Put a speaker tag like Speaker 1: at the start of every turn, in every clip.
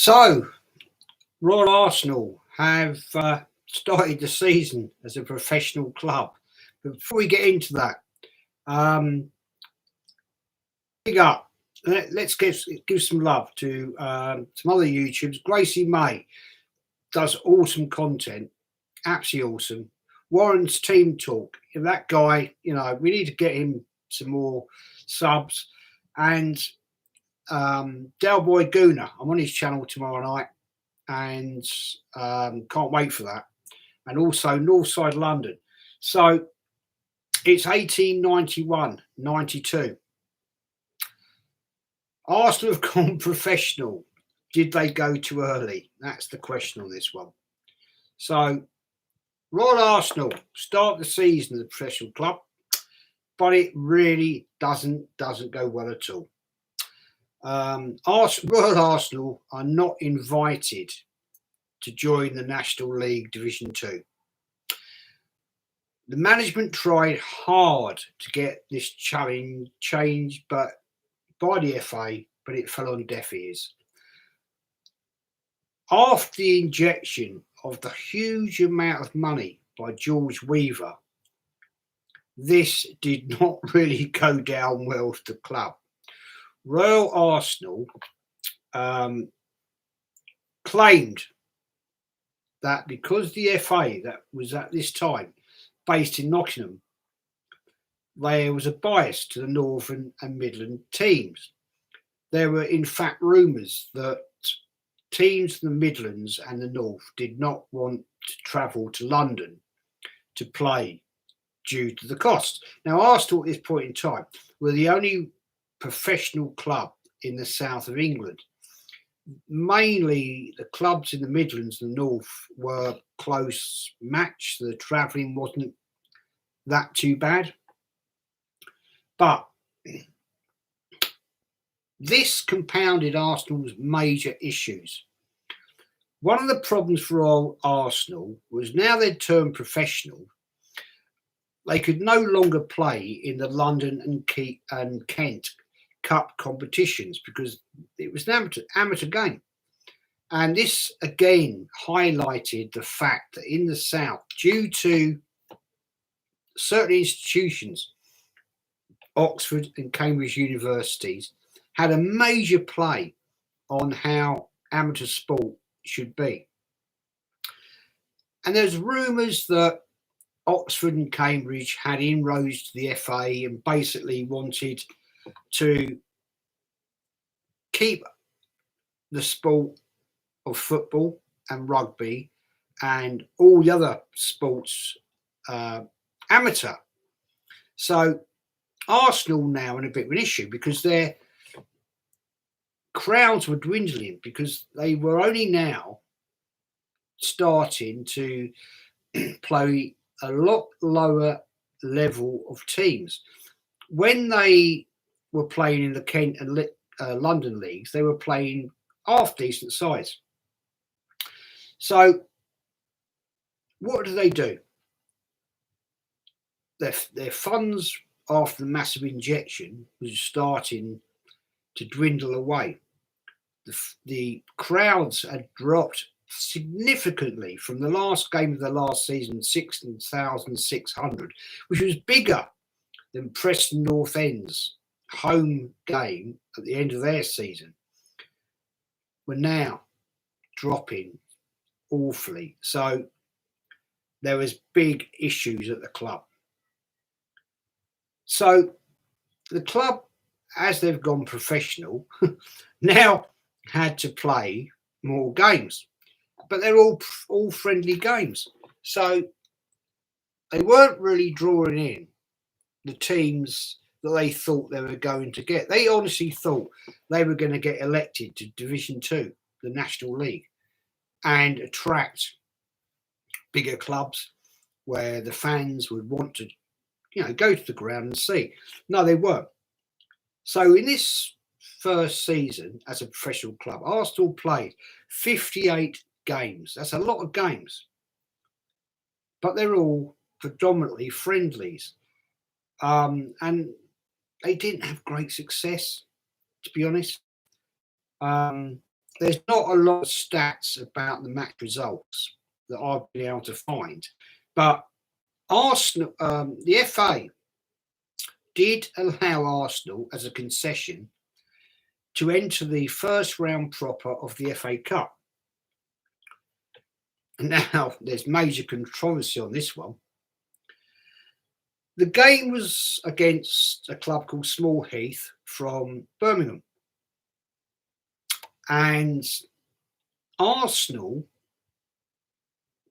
Speaker 1: So, Royal Arsenal have started the season as a professional club. But before we get into that, big up. Let's give some love to some other YouTubers. Gracie May does awesome content, absolutely awesome. Warren's Team Talk. That guy, we need to get him some more subs. And Del Boy Gooner, I'm on his channel tomorrow night, and can't wait for that. And also Northside London. So it's 1891-92. Arsenal have gone professional. Did they go too early? That's the question on this one. So Royal Arsenal start the season as a professional club, but it really doesn't go well at all. Royal Arsenal are not invited to join the National League Division 2. The management tried hard to get this challenge changed, but by the FA, but it fell on deaf ears. After the injection of the huge amount of money by George Weaver, this did not really go down well to the club. Royal Arsenal claimed that because the FA that was at this time based in Nottingham, there was a bias to the Northern and Midland teams. There were in fact rumours that teams from the Midlands and the North did not want to travel to London to play due to the cost. Now, Arsenal at this point in time were the only professional club in the south of England. Mainly the clubs in the Midlands and the North were close match. The travelling wasn't that too bad. But this compounded Arsenal's major issues. One of the problems for Arsenal was now they'd turned professional, they could no longer play in the London and Kent Cup competitions because it was an amateur game. And this again highlighted the fact that in the South, due to certain institutions, Oxford and Cambridge universities had a major play on how amateur sport should be. And there's rumours that Oxford and Cambridge had inroads to the FA and basically wanted to keep the sport of football and rugby and all the other sports amateur. So Arsenal now in a bit of an issue because their crowds were dwindling because they were only now starting to play a lot lower level of teams. When they were playing in the Kent and London leagues, they were playing half decent size. So what do? Their funds after the massive injection was starting to dwindle away. The crowds had dropped significantly from the last game of the last season, 6,600, which was bigger than Preston North End's home game at the end of their season. We're now dropping awfully. So there was big issues at the club. So the club, as they've gone professional, now had to play more games, but they're all friendly games. So they weren't really drawing in the teams that they thought they were going to get. They honestly thought they were going to get elected to Division 2, the National League, and attract bigger clubs where the fans would want to, go to the ground and see. No, they weren't. So in this first season as a professional club, Arsenal played 58 games. That's a lot of games. But they're all predominantly friendlies. And they didn't have great success, to be honest. there's not a lot of stats about the match results that I've been able to find, but Arsenal, the FA did allow Arsenal as a concession to enter the first round proper of the FA Cup. Now, there's major controversy on this one. The game was against a club called Small Heath from Birmingham. And Arsenal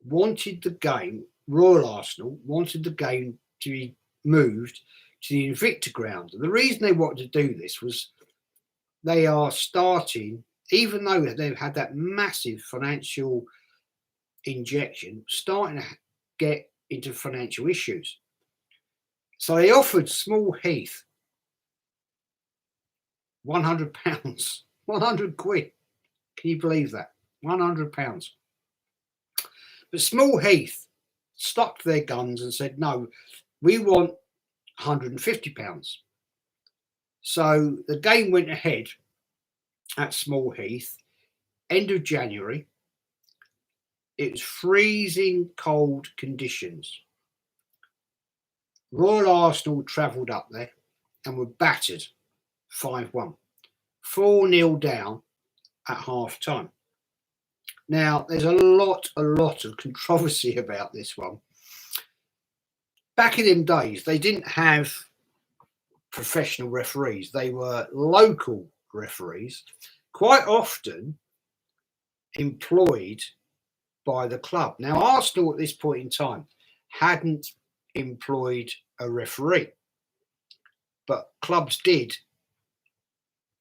Speaker 1: wanted the game, Royal Arsenal wanted the game to be moved to the Invicta ground. And the reason they wanted to do this was they are starting, even though they've had that massive financial injection, starting to get into financial issues. So they offered Small Heath £100, 100 quid. Can you believe that? £100. But Small Heath stuck to their guns and said, no, we want £150. So the game went ahead at Small Heath, end of January. It was freezing cold conditions. Royal Arsenal travelled up there and were battered 5-1, 4-0 down at half time. Now, there's a lot of controversy about this one. Back in them days, they didn't have professional referees. They were local referees, quite often employed by the club. Now, Arsenal at this point in time hadn't employed a referee, but clubs did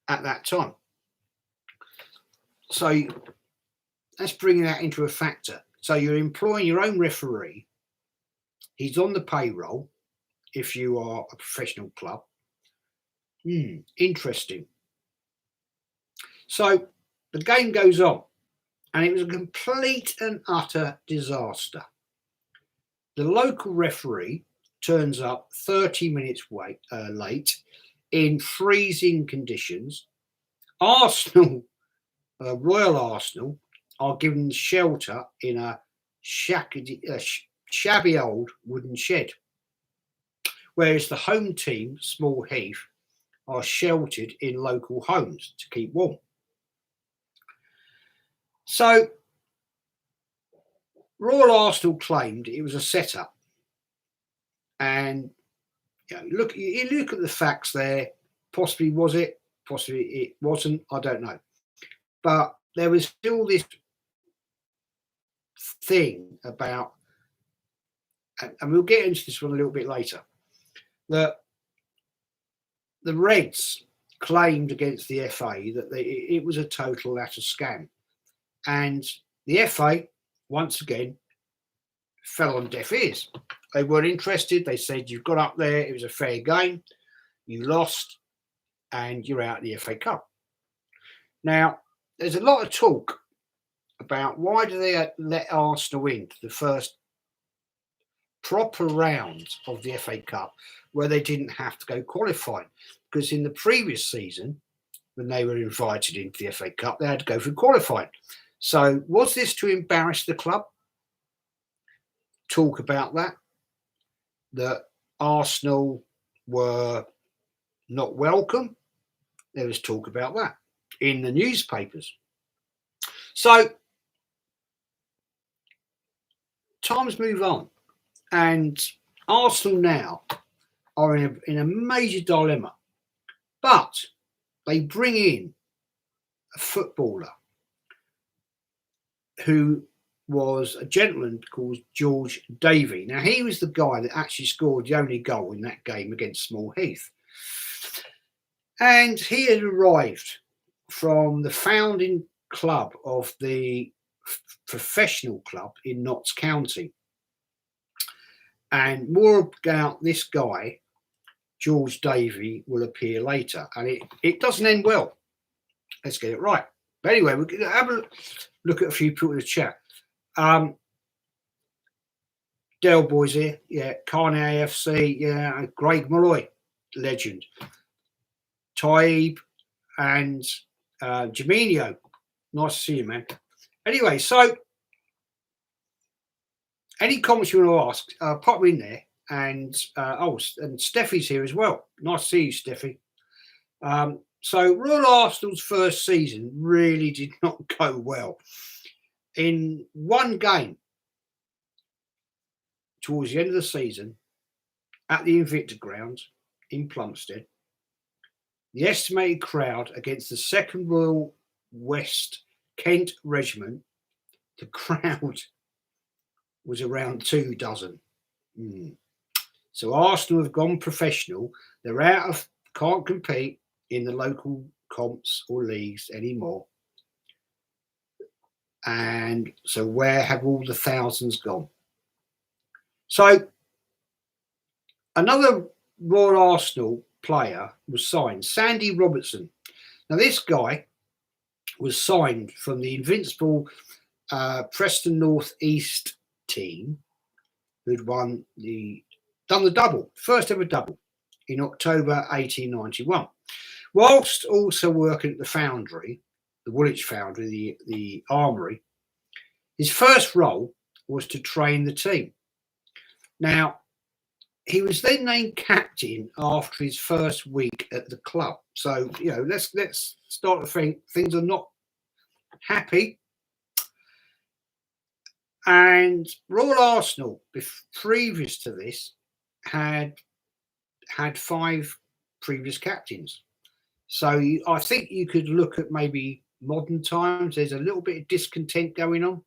Speaker 1: at that time. So let's bring that into a factor. So you're employing your own referee. He's on the payroll if you are a professional club. Interesting. So the game goes on, and it was a complete and utter disaster. The local referee turns up 30 minutes late in freezing conditions. Arsenal, Royal Arsenal, are given shelter in a shabby old wooden shed, whereas the home team, Small Heath, are sheltered in local homes to keep warm. So Royal Arsenal claimed it was a setup, and you look at the facts there. Possibly was it, possibly it wasn't. I don't know, but there was still this thing about, and we'll get into this one a little bit later, that the Reds claimed against the FA that it was a total utter scam, and the FA once again fell on deaf ears. They weren't interested. They said, you've got up there, it was a fair game, you lost, and you're out of the FA Cup. Now, there's a lot of talk about why do they let Arsenal into the first proper round of the FA Cup where they didn't have to go qualifying, because in the previous season, when they were invited into the FA Cup, they had to go for qualifying. So was this to embarrass the club? Talk about that Arsenal were not welcome. There was talk about that in the newspapers. So times move on, and Arsenal now are in a major dilemma, but they bring in a footballer who was a gentleman called George Davey. Now, he was the guy that actually scored the only goal in that game against Small Heath. And he had arrived from the founding club of the Proffessional club in Notts County. And more about this guy, George Davey, will appear later. And it doesn't end well. Let's get it right. But anyway, we're going to have a look at a few people in the chat. Del Boy's here, yeah. Carne AFC, yeah. Greg Malloy, legend. Taib and Jaminio, Nice to see you, man. Anyway, so any comments you want to ask, pop in there. And and Steffi's here as well. Nice to see you, Steffi. So Royal Arsenal's first season really did not go well. In one game towards the end of the season at the Invicta ground in Plumstead, the estimated crowd against the 2nd Royal West Kent Regiment, the crowd was around 2 dozen. So Arsenal have gone professional. They're can't compete in the local comps or leagues anymore. And so where have all the thousands gone? So another Royal Arsenal player was signed, Sandy Robertson. Now this guy was signed from the invincible Preston North East team, who'd done the double, first ever double in October 1891. Whilst also working at the foundry, the Woolwich foundry, the armoury, his first role was to train the team. Now, he was then named captain after his first week at the club. So, you know, let's start to think things are not happy. And Royal Arsenal, previous to this, had 5 previous captains. So I think you could look at maybe modern times. There's a little bit of discontent going on.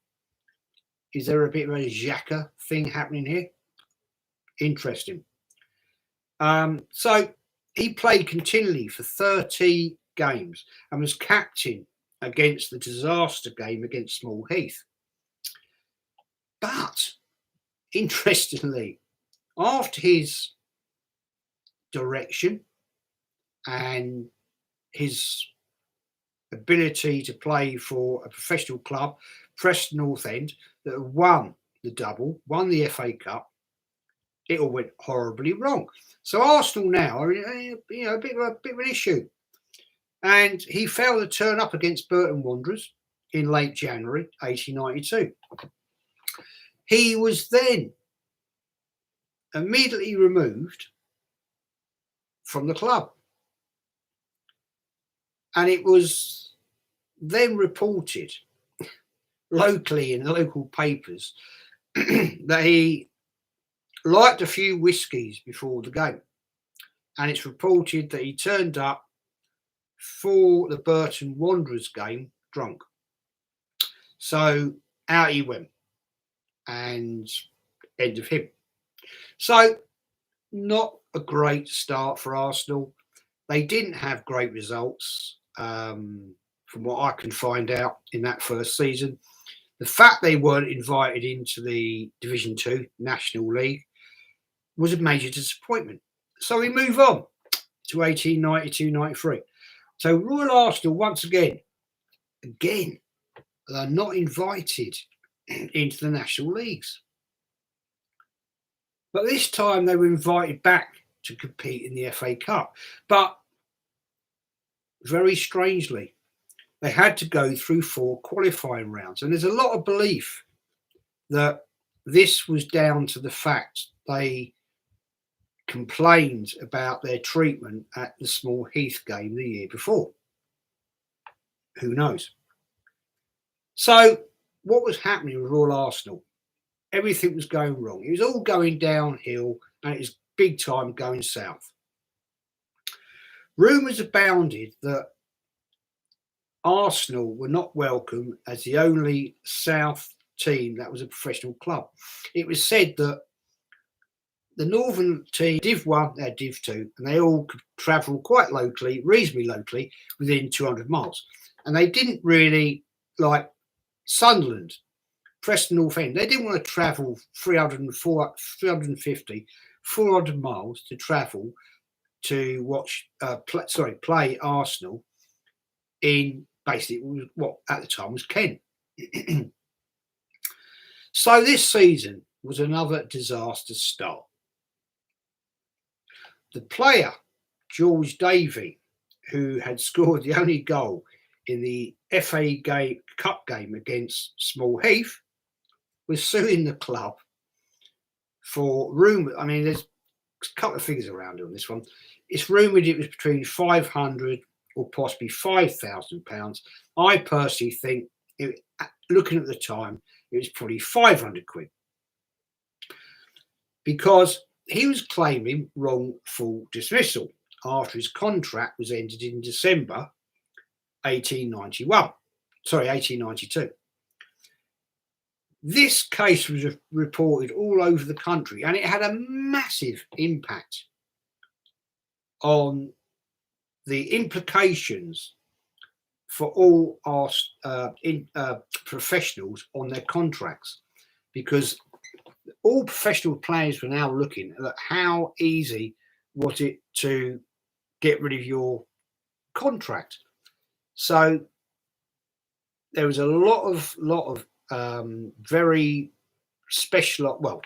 Speaker 1: Is there a bit of a Xhaka thing happening here? Interesting. So he played continually for 30 games and was captain against the disaster game against Small Heath. But interestingly, after his direction and his ability to play for a professional club, Preston North End, that won the double, won the FA Cup, it all went horribly wrong. So Arsenal now are in a bit of an issue. And he failed to turn up against Burton Wanderers in late January 1892. He was then immediately removed from the club. And it was then reported locally in the local papers that he liked a few whiskies before the game. And it's reported that he turned up for the Burton Wanderers game drunk. So out he went. And end of him. So not a great start for Arsenal. They didn't have great results from what I can find out in that first season. The fact they weren't invited into the Division 2 National League was a major disappointment. So we move on to 1892-93. So Royal Arsenal, once again, they're not invited into the National Leagues. But this time they were invited back to compete in the FA Cup. But very strangely, they had to go through 4 qualifying rounds. And there's a lot of belief that this was down to the fact they complained about their treatment at the Small Heath game the year before. Who knows? So what was happening with Royal Arsenal? Everything was going wrong. It was all going downhill and it was big time going south. Rumours abounded that Arsenal were not welcome as the only South team that was a professional club. It was said that the Northern team, Div 1, they had Div 2, and they all could travel quite locally, reasonably locally, within 200 miles. And they didn't really, like Sunderland, Preston North End, they didn't want to travel 350, 400 miles to travel to watch, play Arsenal in basically what at the time was Kent. So this season was another disaster start. The player, George Davey, who had scored the only goal in the FA Cup game against Small Heath was suing the club for rumour. I mean, there's a couple of figures around on this one. It's rumoured it was between 500 or possibly £5,000. I personally think, looking at the time, it was probably 500 quid, because he was claiming wrongful dismissal after his contract was ended in December 1892. This case was reported all over the country, and it had a massive impact on the implications for all our professionals on their contracts, because all professional players were now looking at how easy was it to get rid of your contract. So there was a lot of very special, well,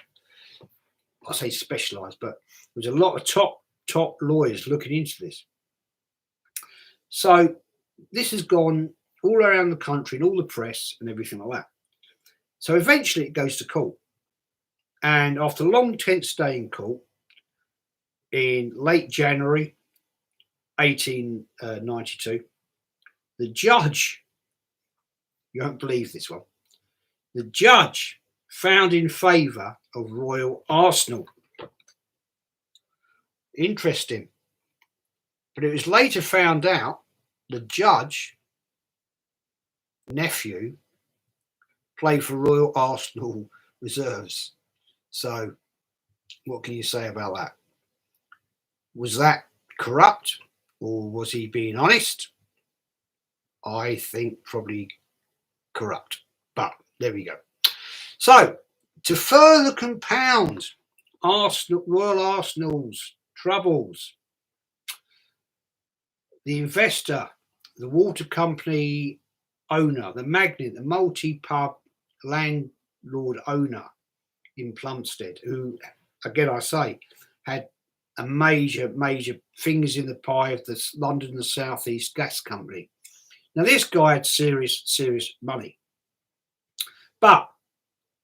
Speaker 1: I say specialised, but there was a lot of top lawyers looking into this. So this has gone all around the country and all the press and everything like that. So eventually it goes to court. And after a long tense stay in court, in late January 1892, the judge, you won't believe this one, the judge found in favour of Royal Arsenal. Interesting. But it was later found out the judge, nephew, played for Royal Arsenal reserves. So what can you say about that? Was that corrupt, or was he being honest? I think probably corrupt, but there we go. So to further compound Royal Arsenal's troubles, the investor, the water company owner, the magnate, the multi-pub landlord owner in Plumstead, who, again, I say, had a major fingers in the pie of the London and the South East Gas Company. Now, this guy had serious money, but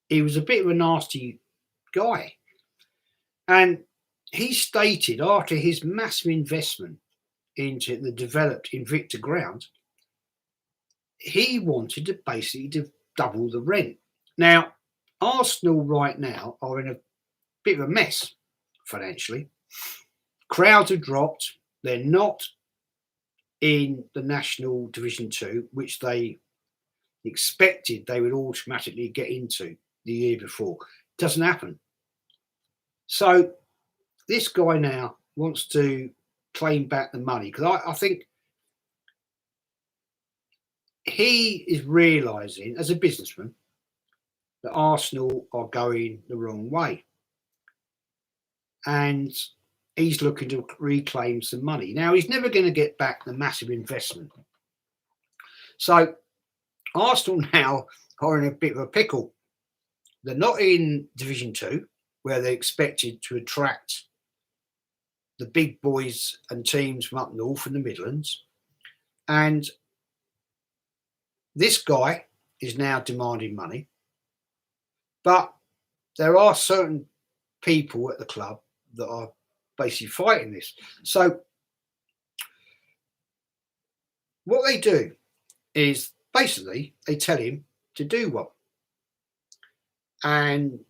Speaker 1: he was a bit of a nasty guy. And he stated, after his massive investment into the developed Invicta ground, he wanted to basically double the rent. Now, Arsenal right now are in a bit of a mess financially. Crowds have dropped. They're not in the National Division 2, which they expected they would automatically get into the year before. Doesn't happen. So this guy now wants to claim back the money, because I think he is realising as a businessman that Arsenal are going the wrong way, and he's looking to reclaim some money. Now, he's never going to get back the massive investment. So Arsenal now are in a bit of a pickle. They're not in Division 2, where they're expected to attract the big boys and teams from up north and the Midlands. And this guy is now demanding money. But there are certain people at the club that are basically fighting this. So what they do is basically they tell him to do one. And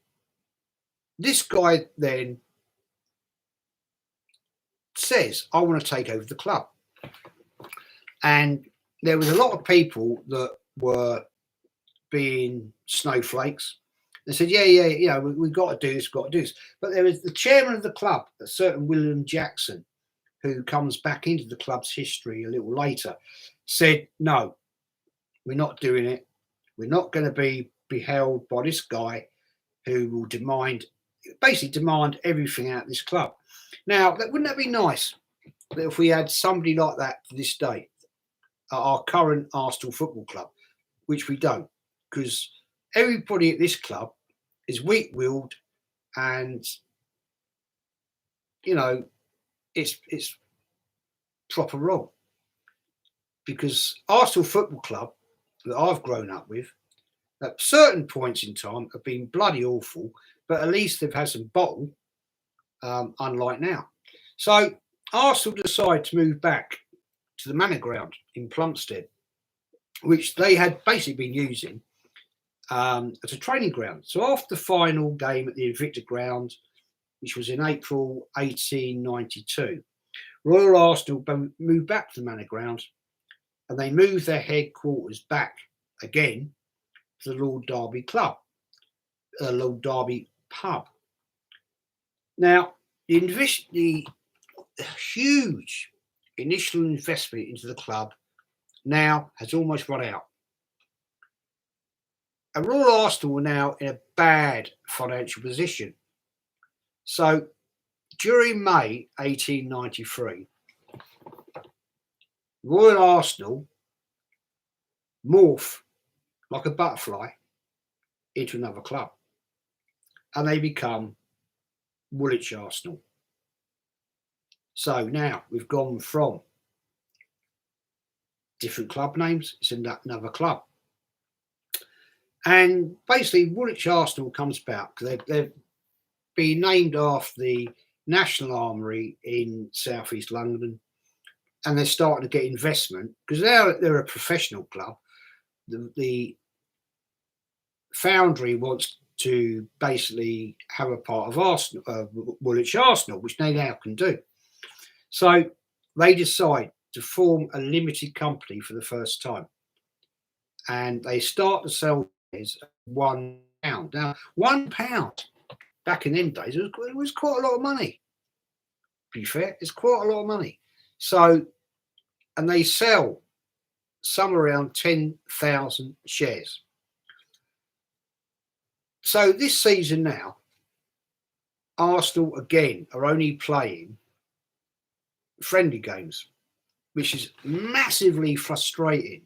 Speaker 1: this guy then says, I want to take over the club. And there was a lot of people that were being snowflakes. They said, yeah, we've got to do this, But there was the chairman of the club, a certain William Jackson, who comes back into the club's history a little later, said, no, we're not doing it. We're not going to be beheld by this guy who will demand everything out of this club. Now, wouldn't that be nice that if we had somebody like that to this day at our current Arsenal Football Club, which we don't, because everybody at this club is weak-willed, and it's proper wrong. because Arsenal Football Club that I've grown up with, at certain points in time, have been bloody awful, but at least they've had some bottle, unlike now. So Arsenal decide to move back to the Manor Ground in Plumstead, which they had basically been using as a training ground. So after the final game at the Invicta Ground, which was in April 1892, Royal Arsenal moved back to the Manor Ground, and they moved their headquarters back again to the Lord Derby Club, Lord Derby pub. Now, the huge initial investment into the club now has almost run out. And Royal Arsenal were now in a bad financial position. So during May 1893, Royal Arsenal morph like a butterfly into another club, and they become Woolwich Arsenal. So now we've gone from different club names, it's another club. And basically Woolwich Arsenal comes about because they've been named after the National Armoury in southeast London, and they're starting to get investment because they're a professional club. The foundry wants to basically have a part of Arsenal, Woolwich Arsenal, which they now can do. So they decide to form a limited company for the first time, and they start to sell shares at £1. Now, £1 back in them days it was quite a lot of money. To be fair, it's quite a lot of money. So, and they sell some around 10,000 shares. So this season now, Arsenal again are only playing friendly games, which is massively frustrating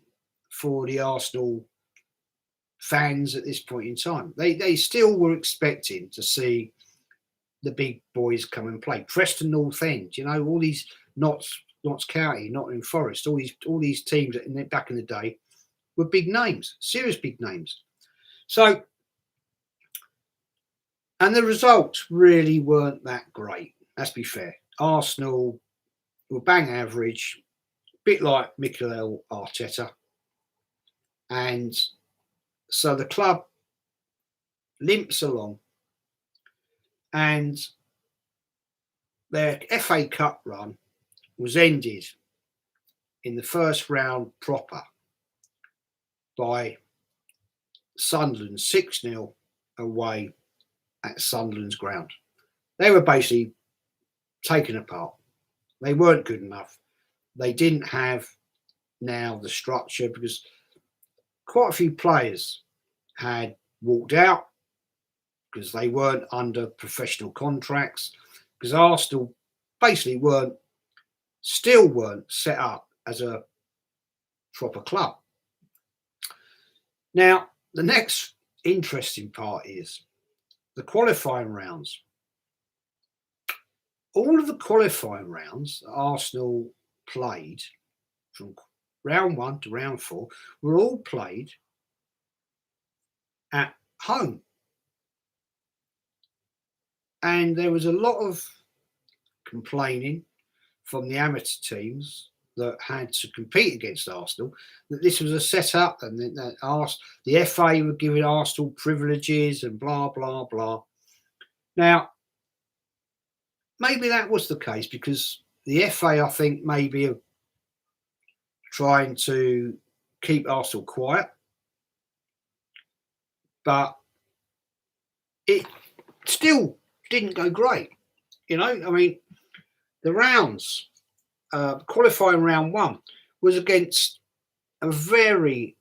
Speaker 1: for the Arsenal fans at this point in time. They still were expecting to see the big boys come and play. Preston North End, you know, all these Notts County, Nottingham Forest, all these teams that back in the day were big names, serious big names. So, and the results really weren't that great, let's be fair. Arsenal were bang average, a bit like Mikel Arteta. And so the club limps along, and their FA Cup run was ended in the first round proper by Sunderland 6-0 away at Sunderland's ground. They were basically taken apart. They weren't good enough. They didn't have now the structure because quite a few players had walked out because they weren't under professional contracts, because Arsenal basically still weren't set up as a proper club. Now, the next interesting part is the qualifying rounds. All of the qualifying rounds that Arsenal played from round 1 to round 4 were all played at home. And there was a lot of complaining from the amateur teams that had to compete against Arsenal that this was a set-up, and that the FA were giving Arsenal privileges and blah, blah, blah. Now, maybe that was the case because the FA, I think, maybe are trying to keep Arsenal quiet, but it still didn't go great. You know, I mean, the rounds, qualifying round 1 was against a very,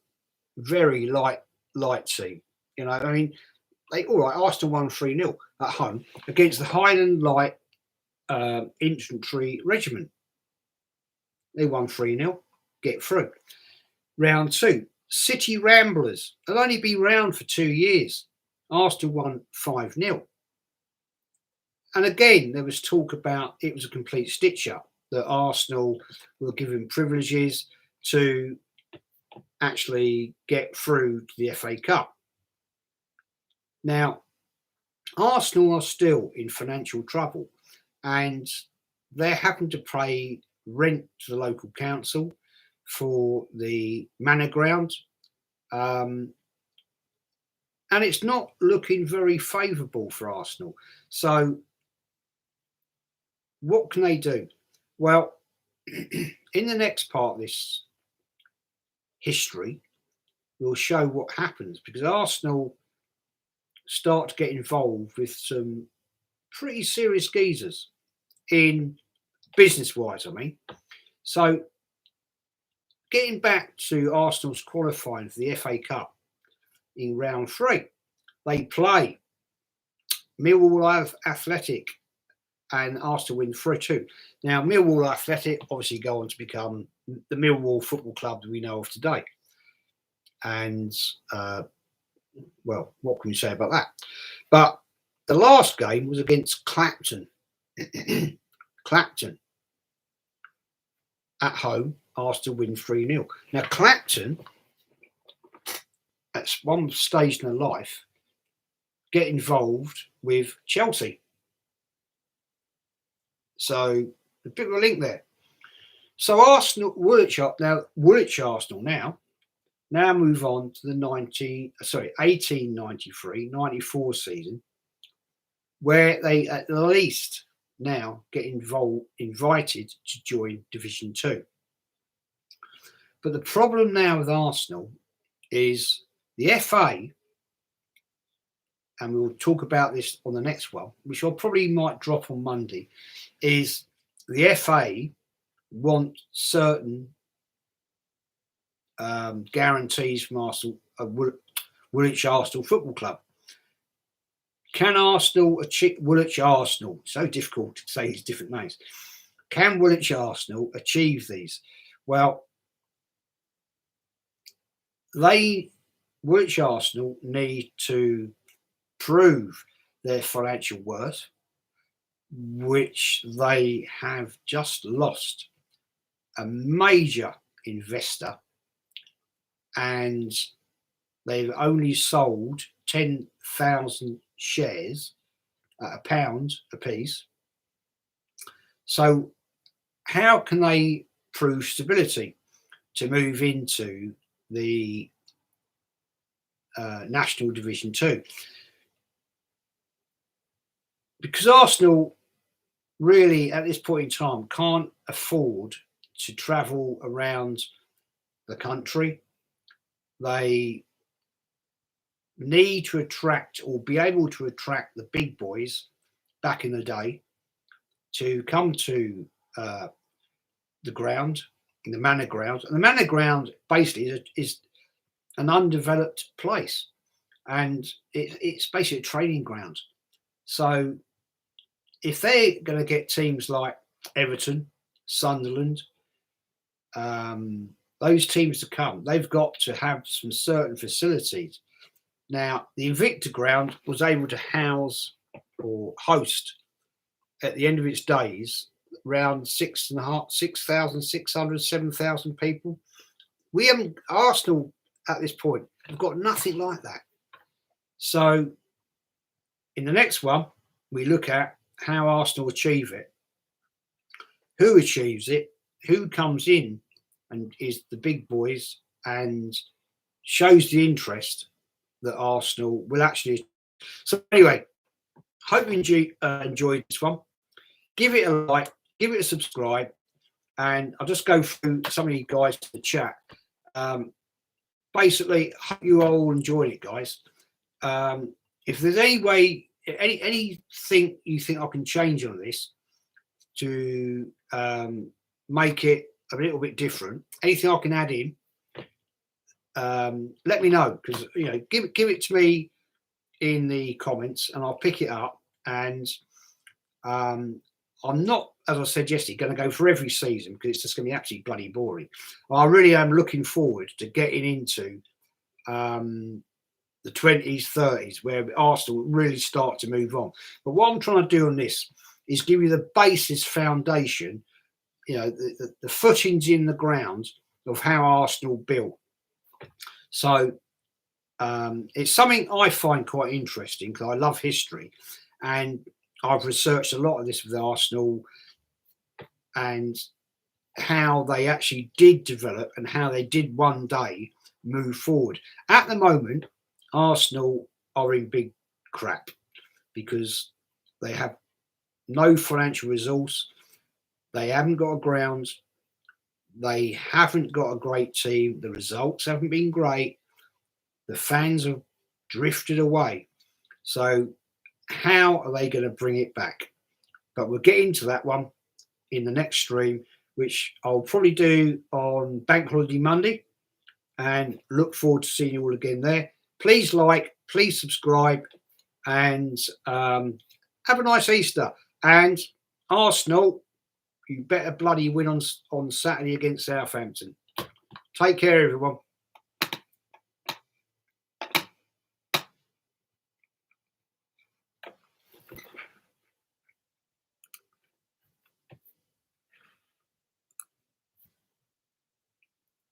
Speaker 1: very light team. You know, I mean, Arsenal won 3-0 at home against the Highland Light Infantry Regiment. They won 3-0, get through. Round 2, City Ramblers. They'll only be round for 2 years. Arsenal won 5-0. And again, there was talk about it was a complete stitch-up, that Arsenal were given privileges to actually get through to the FA Cup. Now, Arsenal are still in financial trouble, and they're having to pay rent to the local council for the manor ground. And it's not looking very favourable for Arsenal. So what can they do? Well, in the next part of this history, we'll show what happens, because Arsenal start to get involved with some pretty serious geezers in business-wise, I mean. So getting back to Arsenal's qualifying for the FA Cup in round 3, they play Millwall Athletic, and Arsenal win 3-2. Now, Millwall Athletic obviously go on to become the Millwall Football Club that we know of today. And, well, what can you say about that? But the last game was against Clapton. Clapton. At home, Arsenal win 3-0. Now, Clapton, at one stage in their life, get involved with Chelsea. So a bit of a link there. So Arsenal, Woolwich Arsenal now move on to the 1893-94 season, where they at least now get invited to join Division 2. But the problem now with Arsenal is the FA, and we'll talk about this on the next one, which I probably might drop on Monday, is the FA want certain guarantees from Arsenal, Woolwich Arsenal Football Club. Can Arsenal achieve, Woolwich Arsenal, so difficult to say these different names, can Woolwich Arsenal achieve these? Well, Woolwich Arsenal need to prove their financial worth, which they have just lost a major investor, and they've only sold 10,000 shares at £1 a piece. So how can they prove stability to move into the National Division 2? Because Arsenal really at this point in time can't afford to travel around the country. They need to attract, or be able to attract, the big boys back in the day to come to the ground, in the manor ground. And the manor ground basically is an undeveloped place, and it's basically a training ground. So if they're going to get teams like Everton, Sunderland, those teams to come, they've got to have some certain facilities. Now, the Invicta ground was able to house or host, at the end of its days, around 6,600, 7,000 people. We haven't, Arsenal at this point, have got nothing like that. So in the next one, we look at how Arsenal achieve it, who achieves it, who comes in and is the big boys and shows the interest that Arsenal will actually. So anyway, hope you enjoyed this one. Give it a like, give it a subscribe, and I'll just go through some of you guys in the chat. Basically, hope you all enjoyed it, guys. If there's any way, anything you think I can change on this to make it a little bit different, anything I can add in, let me know, because give it to me in the comments and I'll pick it up. And I'm not, as I said yesterday, going to go for every season, because it's just going to be absolutely bloody boring. I really am looking forward to getting into the 20s, 30s, where Arsenal really start to move on. But what I'm trying to do on this is give you the basis foundation, the footings in the ground of how Arsenal built. So it's something I find quite interesting because I love history, and I've researched a lot of this with Arsenal and how they actually did develop and how they did one day move forward. At the moment, Arsenal are in big crap because they have no financial resource, they haven't got a ground, they haven't got a great team, the results haven't been great, the fans have drifted away. So how are they going to bring it back? But we'll get into that one in the next stream, which I'll probably do on Bank Holiday Monday, and look forward to seeing you all again there. Please like, please subscribe, and have a nice Easter. And Arsenal, you better bloody win on Saturday against Southampton. Take care, everyone.